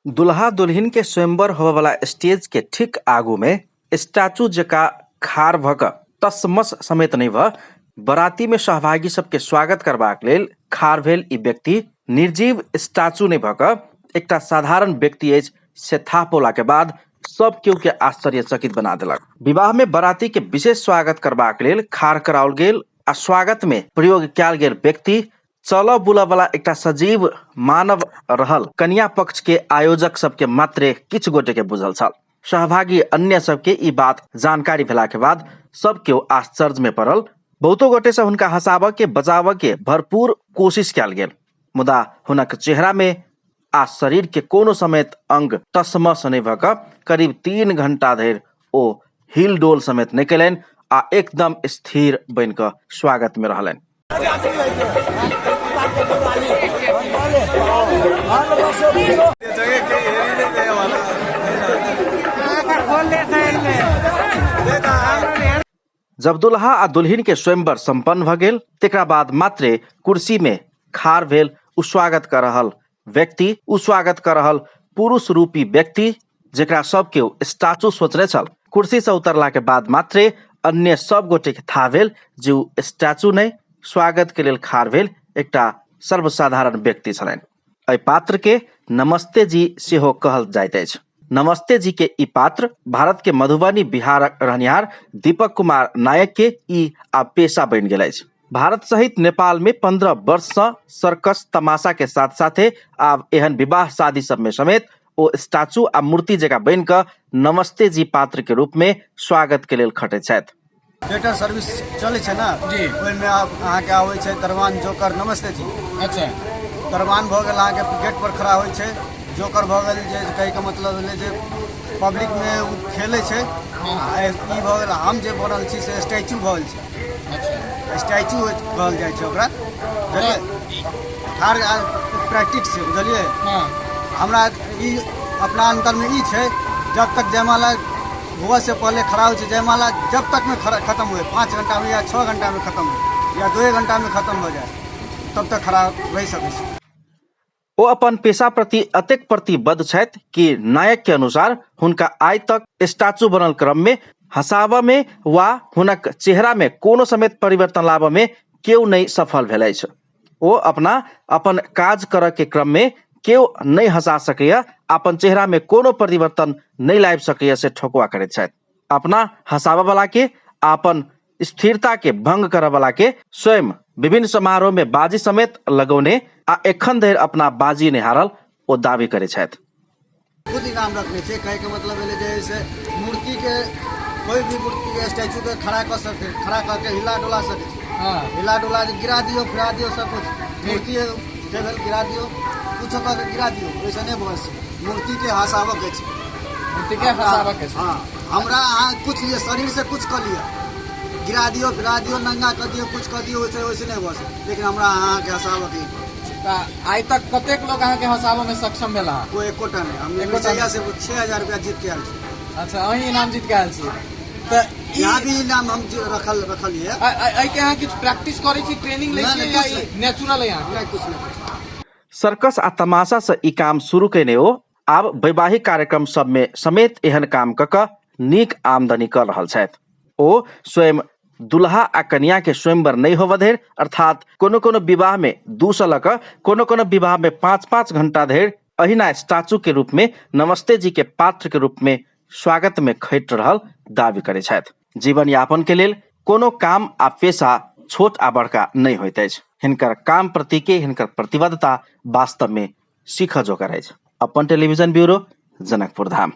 दुल्हा दुल्हिन के स्वयंवर होवे वाला स्टेज के ठीक आगू में स्टैचू जका खाड़ भ क तसमस समेत नहीं भ बराती में सहभागी सबके स्वागत करबाक लेल खाड़ भेल ई व्यक्ति निर्जीव स्टैचू नहीं भ क एकटा साधारण व्यक्ति अछि से था पोला के बाद सब केहू के आश्चर्यचकित बना देलक। विवाह में बराती के विशेष स्वागत करबाक लेल खाड़ कराओल गेल आ स्वागत में प्रयोग कयल गेल व्यक्ति चल बुल वाला एकटा सजीव मानव रहल। कन्या पक्ष के आयोजक सबके मात्रे किछ गोटे के बुझल छल। सहभागी अन्य सबके ई बात जानकारी भेला के बाद सब केओ आश्चर्य में पड़ल। बहुतो गोटे से हुनका हंसाब के बचाव के भरपूर कोशिश कयल गेल, मुदा हुनक चेहरा में आ शरीर के कोनो समेत अंग तसमस नहीं भ क करीब 3 घंटा धरि ओ हिल डोल समेत नहीं केलनि आ एकदम स्थिर बन क स्वागत में रहलनि। जब दुल्हा आ दुल्हिन के स्वयंवर संपन्न भ गेल तेकरा बाद मात्रे कुर्सी में खाड़ भेल उ स्वागत कर रहल व्यक्ति, उ स्वागत कर रहल पुरुष रूपी व्यक्ति जेकरा सब केओ स्टैचू सोचने छल। कुर्सी से उतरला के बाद मात्रे अन्य सब गोटे के था भेल जे उ स्टैचू नहीं स्वागत के लेल खाड़ भेल एकटा सर्वसाधारण व्यक्ति छलनि। एहि पात्र के नमस्ते जी सेहो कहल जाइत अछि। नमस्ते जी के ई पात्र भारत के मधुबनी बिहारक रहनिहार दीपक कुमार नायक के ई आब पेशा बनि गेल अछि। भारत सहित नेपाल में 15 वर्ष से सर्कस तमाशा के साथ साथे आब एहन विवाह शादी सब में समेत ओ स्टैचू आ मूर्ति जगह बन क नमस्ते जी पात्र के रूप में स्वागत के लेल खटे छथि। थिएटर सर्विस चले छे ना जी, ओहि में आप अहाँ के आवे छे दरबान जोकर नमस्ते जी। अच्छा, दरबान भ गेल अहाँ के गेट पर खड़ा होय छे, जोकर भ गेल जे कहे के मतलब भेले जे पब्लिक में उ खेले छे। ई भ गेल हम जे बनल छी से स्टैचू भ गेल छे। अच्छा, स्टैचू कहल जाय छे ओकरा। हर प्रैक्टिस छे, बुझलिए। हां, हमरा ई अपना अंतर में ई छे जब तक जयमाला हुआ से पहले खड़ा हो छे, जयमाला जब तक में खत्म हुए 5 घंटा में या 6 घंटा में खत्म हो या 2 घंटा में खत्म हो जाए तब तक खड़ा रह सके छे। ओ अपन पेशा प्रति अतेक प्रतिबद्ध छथि कि नायक के अनुसार हुनका आइ तक स्टैचू बनल क्रम में हंसाब में वा हुनक चेहरा में कोनो समेत परिवर्तन लाब में केओ नहीं सफल भेल अछि। ओ अपन काज करऽ के क्रम में केओ नहीं हंसा सकैया, अपन चेहरा में कोनो परिवर्तन नहीं लाबि सकैया से ठोकवा करैत छथि। अपना हंसाब वाला के अपन स्थिरता के भंग करऽ वाला के स्वयं विभिन्न समारोह में बाजी समेत लगौने आ एखन धरि अपना बाजी नहीं हारल ओ दावी करे छथि। खुद ही नाम रखने छे, कहे के मतलब है जैसे मूर्ति के कोई भी मूर्ति के स्टैचू के खड़ा कर सके, खड़ा करके हिला डोला सके। हां, हिला डोला गिरा दियो, फिरा दियो, सब कुछ मूर्ति टेबल गिरा दियो, कुछ कर गिरा दियो, वैसे नहीं बस मूर्ति के हंसाव के छे। मूर्ति के हंसाव के छे। हां, हमरा कुछ लिए शरीर से कुछ कर लिया, गिरा दियो, फिरा दियो, नंगा कर दियो, कुछ कर दियो, वैसे नहीं बस। लेकिन हमरा अहाँ के हंसाव के आज तक कतेक लोग अहाँ के हंसाव में सक्षम भेला? कोई एकोटा नहीं। हम एकोटा से 6000 रुपया जीत के आयल छी। अच्छा, अही इनाम जीत के आयल छी। त यहाँ भी इनाम हम रखल है। आई के अहाँ किछ प्रैक्टिस करै छी, ट्रेनिंग लै छी या नेचुरल है यहाँ? नहीं, कुछ नहीं। सर्कस आ तमाशा से ई काम शुरू केने ओ आब वैवाहिक कार्यक्रम सब में समेत एहन काम क नीक आमदनी कर रहल छथि। ओ स्वयं दुल्हा आ कन्या के स्वयंवर नहीं होव धरि अर्थात कोनो विवाह में 2 से लऽ कऽ कोनो विवाह में 5-5 घंटा धरि अहिना स्टैचू के रूप में नमस्ते जी के पात्र के रूप में स्वागत में खटि रहल दावी करे छथि। जीवन यापन के लेल कोनो काम आ पेशा छोट आ बड़का नहीं होइत अछि। हिनकर काम प्रति के हिनकर प्रतिबद्धता वास्तव में सीखऽ जोगर अछि। अपन टेलीविजन ब्यूरो, जनकपुर धाम।